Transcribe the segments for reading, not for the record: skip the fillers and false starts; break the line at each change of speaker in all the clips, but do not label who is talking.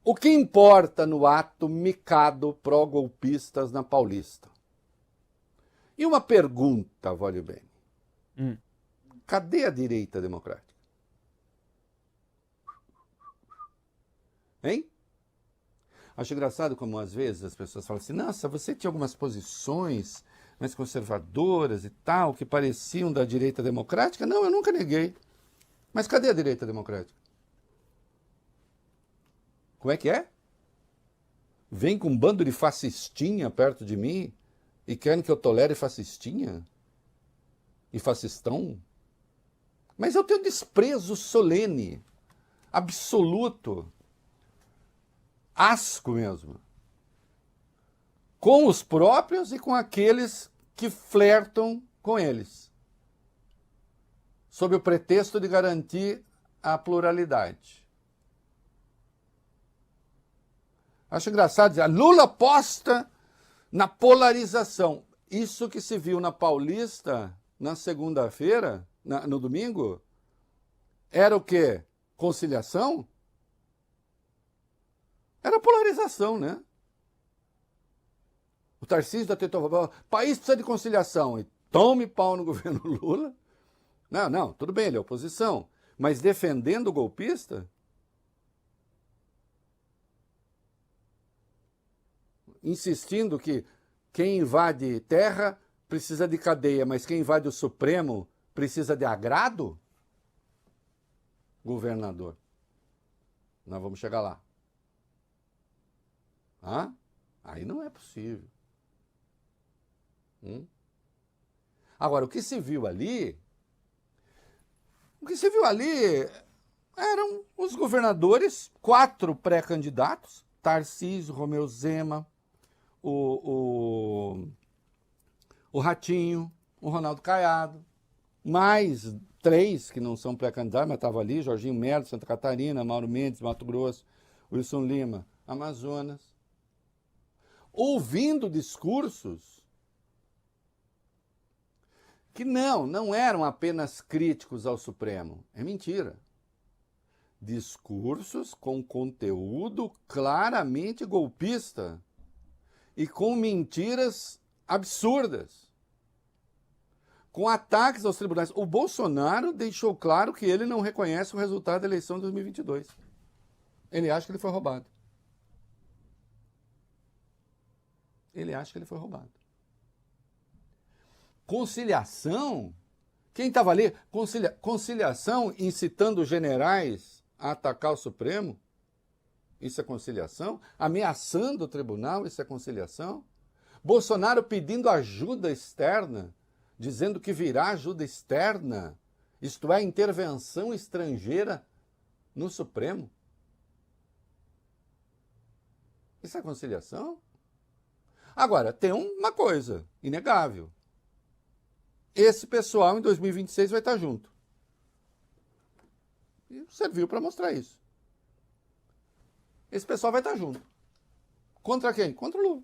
O que importa no ato micado pró-golpistas na Paulista? E uma pergunta, vale bem. Cadê a direita democrática? Hein? Acho engraçado como às vezes as pessoas falam assim, nossa, você tinha algumas posições mais conservadoras e tal, que pareciam da direita democrática. Não, eu nunca neguei. Mas cadê a direita democrática? Como é que é? Vem com um bando de fascistinha perto de mim e querem que eu tolere fascistinha? E fascistão? Mas eu tenho desprezo solene, absoluto, asco mesmo, com os próprios e com aqueles que flertam com eles, sob o pretexto de garantir a pluralidade. Acho engraçado dizer, Lula aposta na polarização. Isso que se viu na Paulista na segunda-feira, no domingo, era o quê? Conciliação? Era polarização, né? O Tarcísio da tentou falar, o país precisa de conciliação. E tome pau no governo Lula. Não, tudo bem, ele é oposição. Mas defendendo o golpista? Insistindo que quem invade terra precisa de cadeia, mas quem invade o Supremo precisa de agrado? Governador. Nós vamos chegar lá. Aí não é possível. Agora, o que se viu ali eram os governadores, 4 pré-candidatos, Tarcísio, Romeu Zema, o Ratinho, o Ronaldo Caiado, mais 3 que não são pré-candidatos, mas estavam ali, Jorginho Melo, Santa Catarina, Mauro Mendes, Mato Grosso, Wilson Lima, Amazonas, ouvindo discursos que não eram apenas críticos ao Supremo. É mentira. Discursos com conteúdo claramente golpista e com mentiras absurdas, com ataques aos tribunais. O Bolsonaro deixou claro que ele não reconhece o resultado da eleição de 2022. Ele acha que ele foi roubado. Conciliação? Quem estava ali? Conciliação incitando generais a atacar o Supremo? Isso é conciliação? Ameaçando o tribunal? Isso é conciliação? Bolsonaro pedindo ajuda externa, dizendo que virá ajuda externa, isto é, intervenção estrangeira no Supremo? Isso é conciliação? Agora, tem uma coisa inegável. Esse pessoal em 2026 vai estar junto. E serviu para mostrar isso. Esse pessoal vai estar junto. Contra quem? Contra o Lula.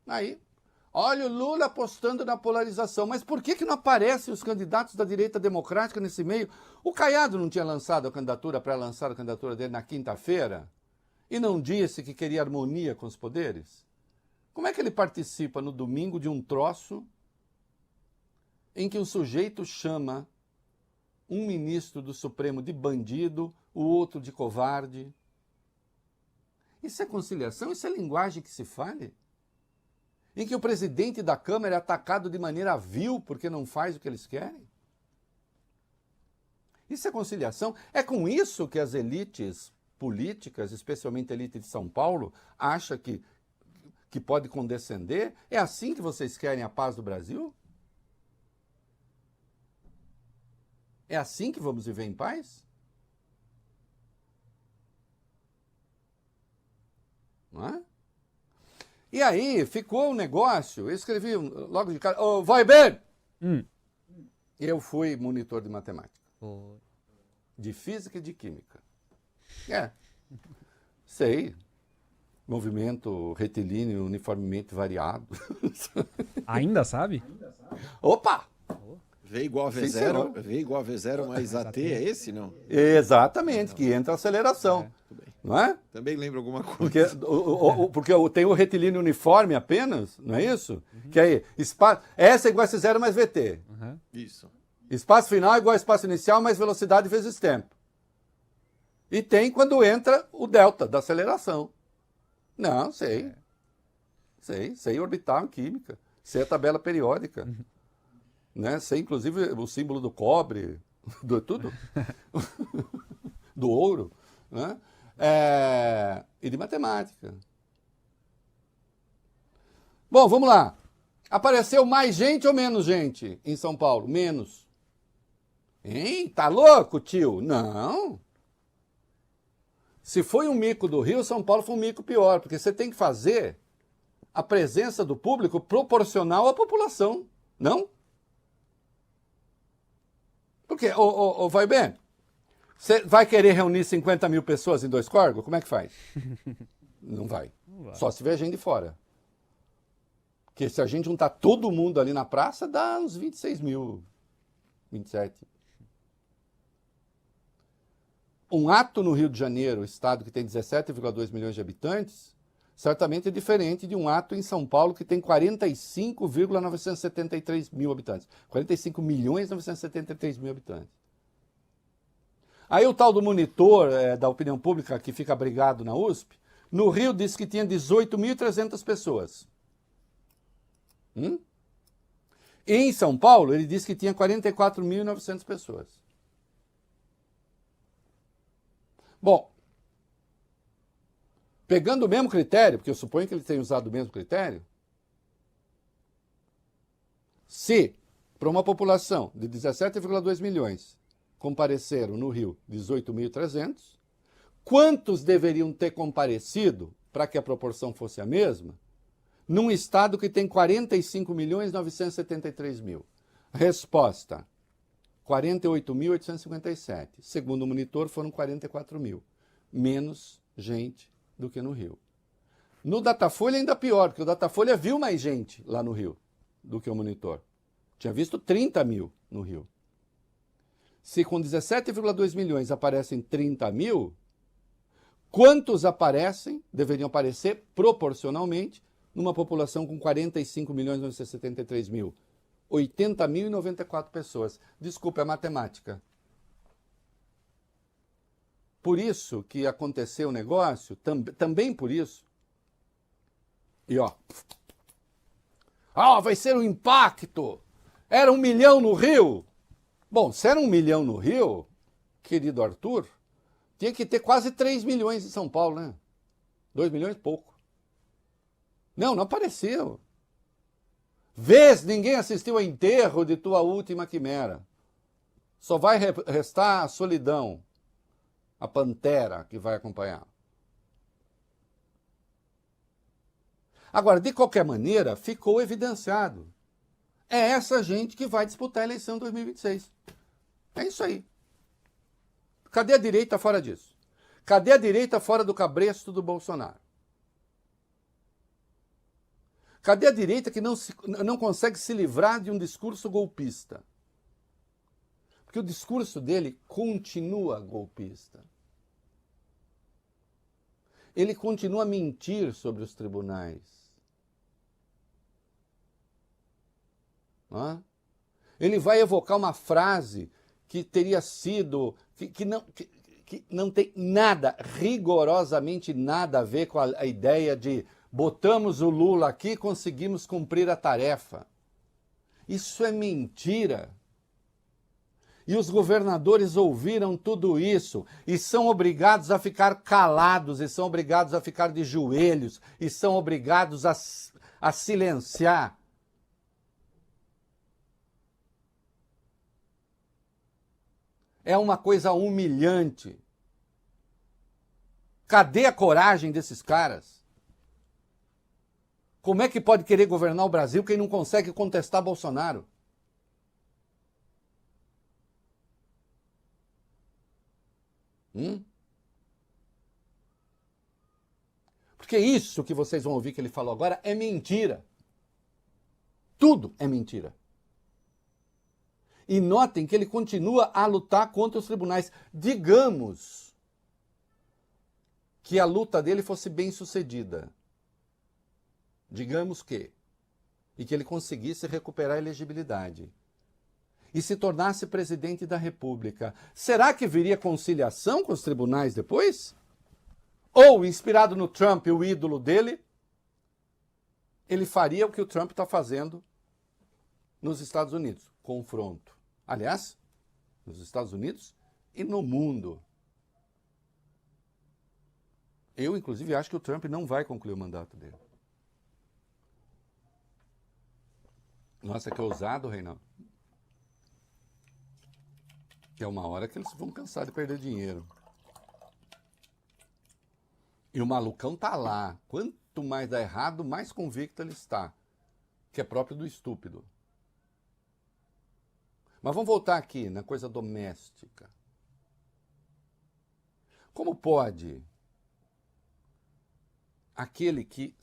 Aí, olha o Lula apostando na polarização. Mas por que não aparecem os candidatos da direita democrática nesse meio? O Caiado não tinha lançado a candidatura, pré-lançado a candidatura dele na quinta-feira? E não disse que queria harmonia com os poderes? Como é que ele participa no domingo de um troço em que um sujeito chama um ministro do Supremo de bandido, o outro de covarde? Isso é conciliação? Isso é linguagem que se fale? Em que o presidente da Câmara é atacado de maneira vil porque não faz o que eles querem? Isso é conciliação? É com isso que as elites políticas, especialmente a elite de São Paulo, acha que pode condescender? É assim que vocês querem a paz do Brasil? É assim que vamos viver em paz? Não é? E aí ficou um negócio, eu escrevi logo de cara, vai bem! Eu fui monitor de matemática, de física e de química. Sei. Movimento retilíneo uniformemente variado.
Ainda sabe?
Opa!
V igual a V0, V igual a V0 mais AT, é esse, não?
Exatamente, que entra a aceleração. Não é?
Também lembra alguma coisa.
Porque tem o retilíneo uniforme apenas, não é isso? Que aí, espaço, S é igual a S0 mais VT.
Isso.
Espaço final é igual a espaço inicial mais velocidade vezes tempo. E tem quando entra o delta da aceleração. Não, sei. Sei orbital em química. Sei a tabela periódica. Né? Sei, inclusive, o símbolo do cobre, do tudo. Do ouro. Né? E de matemática. Bom, vamos lá. Apareceu mais gente ou menos gente em São Paulo? Menos. Hein? Tá louco, tio? Não. Se foi um mico do Rio, São Paulo foi um mico pior, porque você tem que fazer a presença do público proporcional à população, não? Porque, vai bem, você vai querer reunir 50 mil pessoas em 2 córregos? Como é que faz? Não vai. Só se vier gente de fora. Porque se a gente juntar todo mundo ali na praça, dá uns 26 mil, 27. Um ato no Rio de Janeiro, estado que tem 17,2 milhões de habitantes, certamente é diferente de um ato em São Paulo que tem 45,973 mil habitantes. 45 milhões 973 mil habitantes. Aí o tal do monitor da opinião pública que fica abrigado na USP, no Rio disse que tinha 18.300 pessoas. E em São Paulo ele disse que tinha 44.900 pessoas. Bom, pegando o mesmo critério, porque eu suponho que ele tenha usado o mesmo critério, se para uma população de 17,2 milhões compareceram no Rio 18.300, quantos deveriam ter comparecido para que a proporção fosse a mesma num estado que tem 45.973.000? Resposta: 48.857. Segundo o monitor, foram 44 mil. Menos gente do que no Rio. No Datafolha ainda pior, porque o Datafolha viu mais gente lá no Rio do que o monitor. Tinha visto 30 mil no Rio. Se com 17,2 milhões aparecem 30 mil, quantos deveriam aparecer proporcionalmente numa população com 45.973.000? 80.094 pessoas. Desculpa, é matemática. Por isso que aconteceu o negócio, também por isso. E vai ser um impacto. Era 1 milhão no Rio. Bom, se era 1 milhão no Rio, querido Arthur, tinha que ter quase 3 milhões em São Paulo, né? 2 milhões, pouco. Não apareceu. Vês, ninguém assistiu ao enterro de tua última quimera. Só vai restar a solidão, a pantera que vai acompanhar. Agora, de qualquer maneira, ficou evidenciado. É essa gente que vai disputar a eleição 2026. É isso aí. Cadê a direita fora disso? Cadê a direita fora do cabresto do Bolsonaro? Cadê a direita que não consegue se livrar de um discurso golpista? Porque o discurso dele continua golpista. Ele continua a mentir sobre os tribunais. Ele vai evocar uma frase que teria sido, que não tem nada, rigorosamente nada a ver com a ideia de botamos o Lula aqui e conseguimos cumprir a tarefa. Isso é mentira. E os governadores ouviram tudo isso e são obrigados a ficar calados, e são obrigados a ficar de joelhos, e são obrigados a silenciar. É uma coisa humilhante. Cadê a coragem desses caras? Como é que pode querer governar o Brasil quem não consegue contestar Bolsonaro? Porque isso que vocês vão ouvir que ele falou agora é mentira. Tudo é mentira. E notem que ele continua a lutar contra os tribunais. Digamos que a luta dele fosse bem sucedida. Digamos que. E que ele conseguisse recuperar a elegibilidade. E se tornasse presidente da República. Será que viria conciliação com os tribunais depois? Ou, inspirado no Trump, o ídolo dele, ele faria o que o Trump está fazendo nos Estados Unidos? Confronto. Aliás, nos Estados Unidos e no mundo. Eu, inclusive, acho que o Trump não vai concluir o mandato dele. Nossa, que ousado, Reinaldo. Que é uma hora que eles vão cansar de perder dinheiro. E o malucão tá lá. Quanto mais dá errado, mais convicto ele está. Que é próprio do estúpido. Mas vamos voltar aqui na coisa doméstica. Como pode aquele que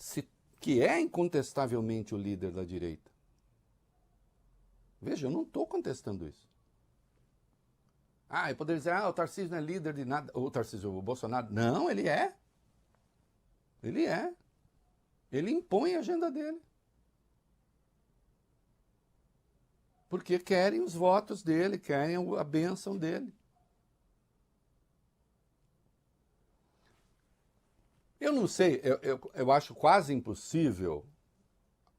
é incontestavelmente o líder da direita? Veja, eu não estou contestando isso. Eu poderia dizer, o Tarcísio não é líder de nada. O Bolsonaro. Não, ele é. Ele é. Ele impõe a agenda dele. Porque querem os votos dele, querem a bênção dele. Eu não sei, eu acho quase impossível,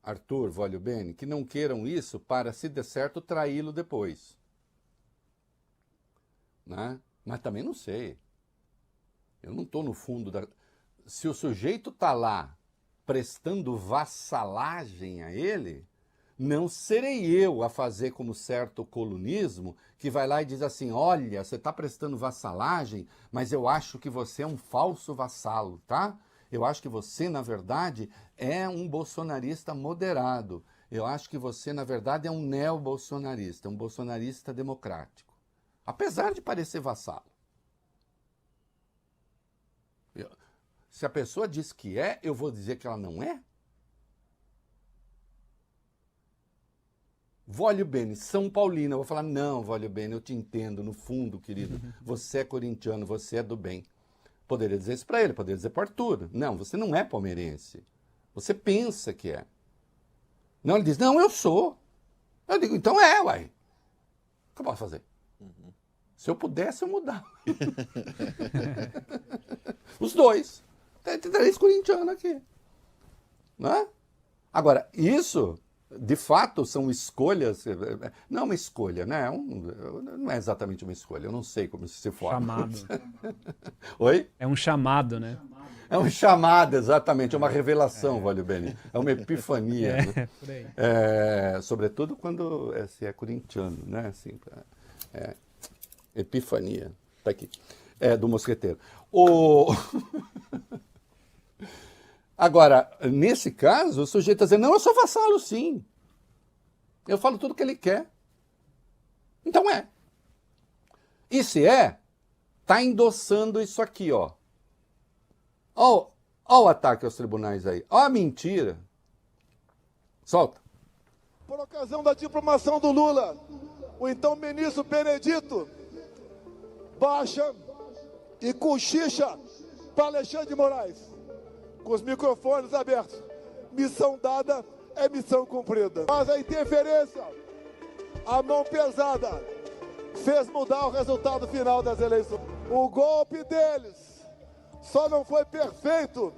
Arthur Volio Bene, que não queiram isso para, se der certo, traí-lo depois. Né? Mas também não sei. Eu não estou no fundo da... Se o sujeito está lá prestando vassalagem a ele, não serei eu a fazer como certo colunismo que vai lá e diz assim, olha, você está prestando vassalagem, mas eu acho que você é um falso vassalo, tá? Eu acho que você, na verdade, é um bolsonarista moderado. Eu acho que você, na verdade, é um neo-bolsonarista, um bolsonarista democrático. Apesar de parecer vassalo. Se a pessoa diz que é, eu vou dizer que ela não é? Volio Bene, São Paulino. Eu vou falar, não, Volio Bene, eu te entendo, no fundo, querido. Você é corintiano, você é do bem. Poderia dizer isso para ele, poderia dizer para Arthur. Não, você não é palmeirense. Você pensa que é. Não, ele diz, não, eu sou. Eu digo, então uai. O que eu posso fazer? Se eu pudesse, eu mudava. Os dois. Tem 3 corintianos aqui. Não é? Agora, isso, de fato, são escolhas. Não é uma escolha, né? Não é exatamente uma escolha. Eu não sei como se forma.
Chamado.
Oi?
É um chamado, né?
É um chamado, exatamente. É uma revelação, Volio Bene. É uma epifania. Né?
Por aí.
Sobretudo quando se é corintiano, né? Assim, epifania. Está aqui. Do mosqueteiro. Agora, nesse caso, o sujeito está dizendo, não, eu sou vassalo, sim. Eu falo tudo o que ele quer. Então é. E se está endossando isso aqui, ó. Ó o ataque aos tribunais aí. Ó a mentira. Solta.
Por ocasião da diplomação do Lula, o então ministro Benedito baixa e cochicha para Alexandre de Moraes. Com os microfones abertos. Missão dada é missão cumprida. Mas a interferência, a mão pesada, fez mudar o resultado final das eleições. O golpe deles só não foi perfeito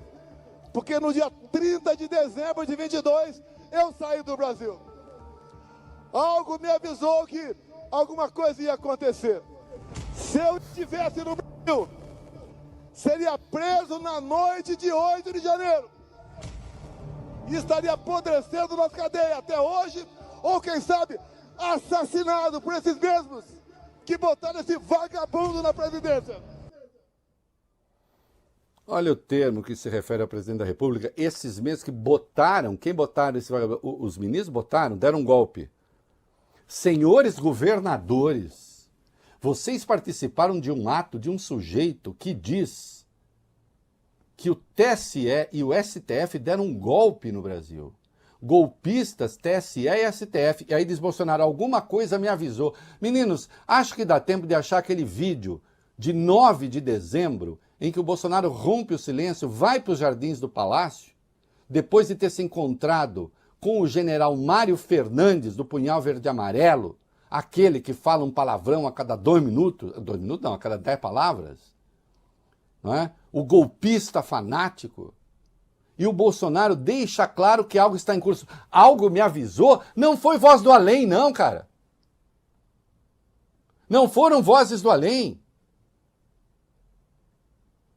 porque no dia 30 de dezembro de 22 eu saí do Brasil. Algo me avisou que alguma coisa ia acontecer. Se eu estivesse no Brasil, seria preso na noite de 8 de janeiro. E estaria apodrecendo na cadeia até hoje, ou quem sabe, assassinado por esses mesmos que botaram esse vagabundo na presidência.
Olha o termo que se refere ao presidente da República. Esses mesmos que botaram, quem botaram esse vagabundo? Os ministros botaram, deram um golpe. Senhores governadores, vocês participaram de um ato de um sujeito que diz que o TSE e o STF deram um golpe no Brasil. Golpistas, TSE e STF. E aí diz Bolsonaro, alguma coisa me avisou. Meninos, acho que dá tempo de achar aquele vídeo de 9 de dezembro em que o Bolsonaro rompe o silêncio, vai para os jardins do Palácio, depois de ter se encontrado com o general Mário Fernandes, do Punhal Verde e Amarelo, aquele que fala um palavrão a cada 2 minutos, 2 minutos não, a cada 10 palavras, não é? O golpista fanático, e o Bolsonaro deixa claro que algo está em curso. Algo me avisou? Não foi voz do além, não, cara. Não foram vozes do além.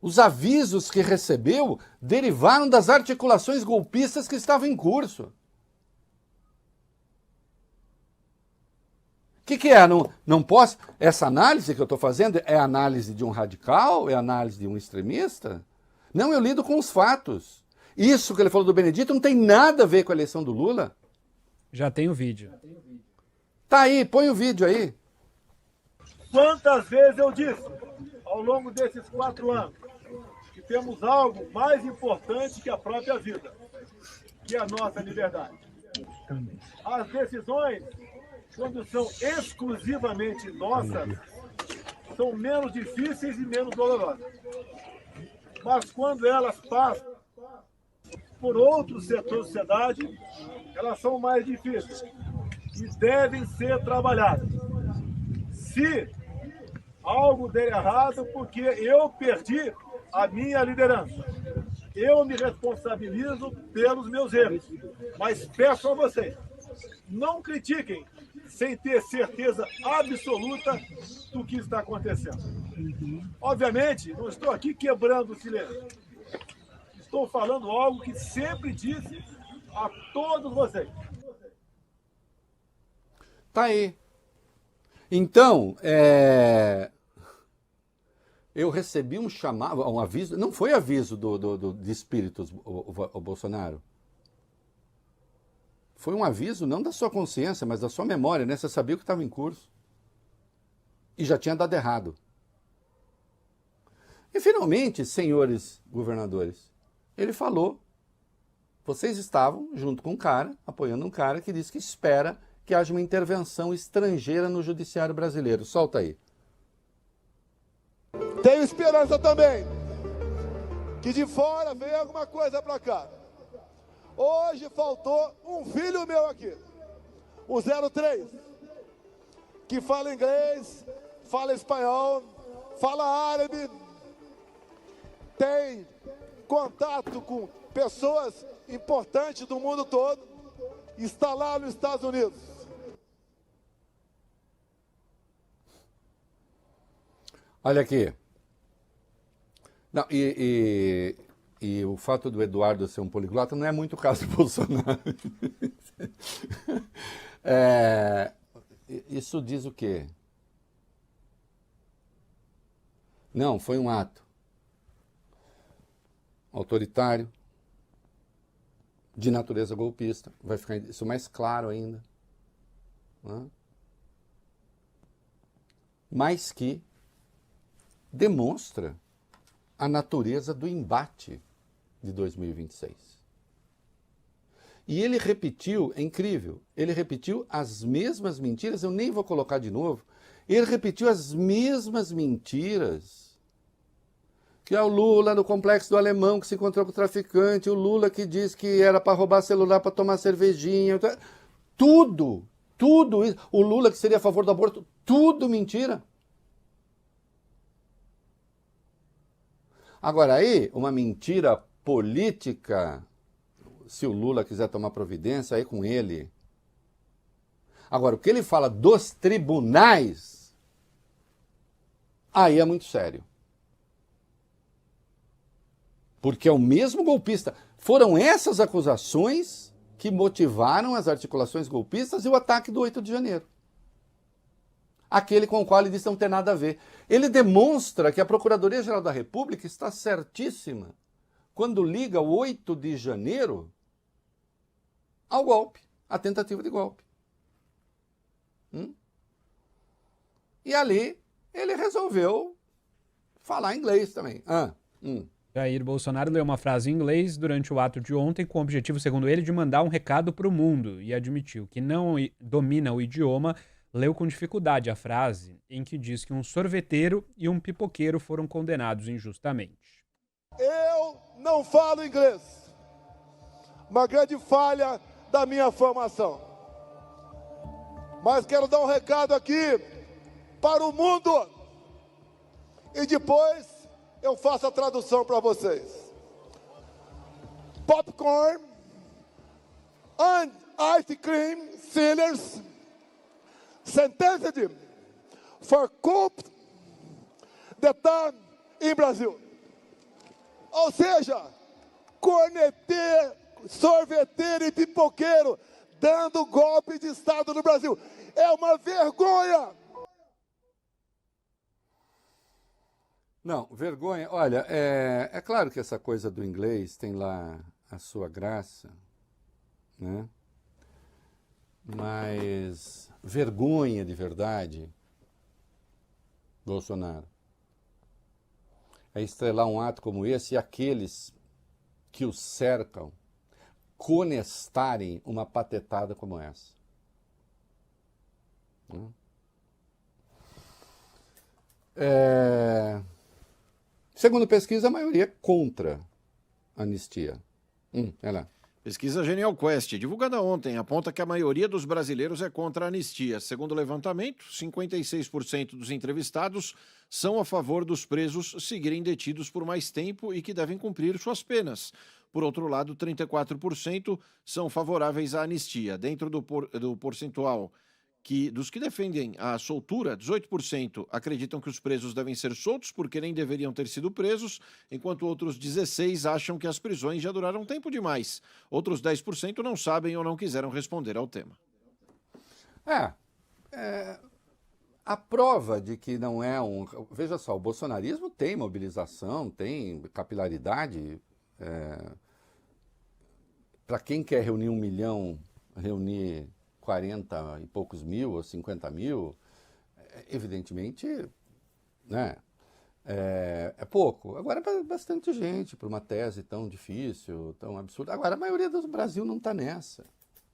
Os avisos que recebeu derivaram das articulações golpistas que estavam em curso. O que é? Não posso... Essa análise que eu estou fazendo é análise de um radical? É análise de um extremista? Não, eu lido com os fatos. Isso que ele falou do Benedito não tem nada a ver com a eleição do Lula.
Já tem o vídeo.
Tá aí, põe o vídeo aí.
Quantas vezes eu disse, ao longo desses 4 anos, que temos algo mais importante que a própria vida, que é a nossa liberdade. As decisões, quando são exclusivamente nossas, são menos difíceis e menos dolorosas. Mas quando elas passam por outros setores da sociedade, elas são mais difíceis e devem ser trabalhadas. Se algo der errado, porque eu perdi a minha liderança, eu me responsabilizo pelos meus erros, mas peço a vocês, não critiquem sem ter certeza absoluta do que está acontecendo. Obviamente, não estou aqui quebrando o silêncio. Estou falando algo que sempre disse a todos vocês.
Tá aí. Então, eu recebi um chamado, um aviso, não foi aviso de espíritos, o Bolsonaro. Foi um aviso não da sua consciência, mas da sua memória, né? Você sabia o que estava em curso. E já tinha dado errado. E finalmente, senhores governadores, ele falou, vocês estavam junto com um cara, apoiando um cara que disse que espera que haja uma intervenção estrangeira no judiciário brasileiro. Solta aí.
Tenho esperança também que de fora venha alguma coisa para cá. Hoje faltou um filho meu aqui, o 03, que fala inglês, fala espanhol, fala árabe, tem contato com pessoas importantes do mundo todo, está lá nos Estados Unidos.
Olha aqui. Não, e o fato do Eduardo ser um poliglota não é muito o caso do Bolsonaro. Isso diz o quê? Não, foi um ato autoritário, de natureza golpista. Vai ficar isso mais claro ainda. Né? Mas que demonstra a natureza do embate de 2026. E ele repetiu, é incrível, ele repetiu as mesmas mentiras, eu nem vou colocar de novo, ele repetiu as mesmas mentiras que é o Lula no Complexo do Alemão que se encontrou com o traficante, o Lula que disse que era para roubar celular para tomar cervejinha, tudo isso, o Lula que seria a favor do aborto, tudo mentira. Agora aí, uma mentira política, se o Lula quiser tomar providência, aí com ele. Agora, o que ele fala dos tribunais, aí é muito sério. Porque é o mesmo golpista. Foram essas acusações que motivaram as articulações golpistas e o ataque do 8 de janeiro. Aquele com o qual ele disse não ter nada a ver. Ele demonstra que a Procuradoria-Geral da República está certíssima quando liga o 8 de janeiro ao golpe, à tentativa de golpe. E ali ele resolveu falar inglês também.
Jair Bolsonaro leu uma frase em inglês durante o ato de ontem com o objetivo, segundo ele, de mandar um recado para o mundo e admitiu que não domina o idioma, leu com dificuldade a frase em que diz que um sorveteiro e um pipoqueiro foram condenados injustamente.
Eu não falo inglês. Uma grande falha da minha formação. Mas quero dar um recado aqui para o mundo. E depois eu faço a tradução para vocês. Popcorn and ice cream sellers sentenced for coup d'etat em Brasil. Ou seja, corneteiro, sorveteiro e pipoqueiro dando golpe de Estado no Brasil. É uma vergonha!
Não, vergonha. Olha, é claro que essa coisa do inglês tem lá a sua graça, né? Mas vergonha de verdade, Bolsonaro, é estrelar um ato como esse e aqueles que o cercam conestarem uma patetada como essa. Segundo pesquisa, a maioria é contra a anistia. É lá.
Pesquisa Genial Quest, divulgada ontem, aponta que a maioria dos brasileiros é contra a anistia. Segundo o levantamento, 56% dos entrevistados são a favor dos presos seguirem detidos por mais tempo e que devem cumprir suas penas. Por outro lado, 34% são favoráveis à anistia. Dentro do percentual dos que defendem a soltura, 18% acreditam que os presos devem ser soltos porque nem deveriam ter sido presos, enquanto outros 16% acham que as prisões já duraram tempo demais. Outros 10% não sabem ou não quiseram responder ao tema.
A prova de que não é um... Veja só, o bolsonarismo tem mobilização, tem capilaridade. Para quem quer reunir 1 milhão, reunir 40 e poucos mil ou 50 mil, evidentemente, né, é pouco. Agora é bastante gente para uma tese tão difícil, tão absurda. Agora a maioria do Brasil não está nessa.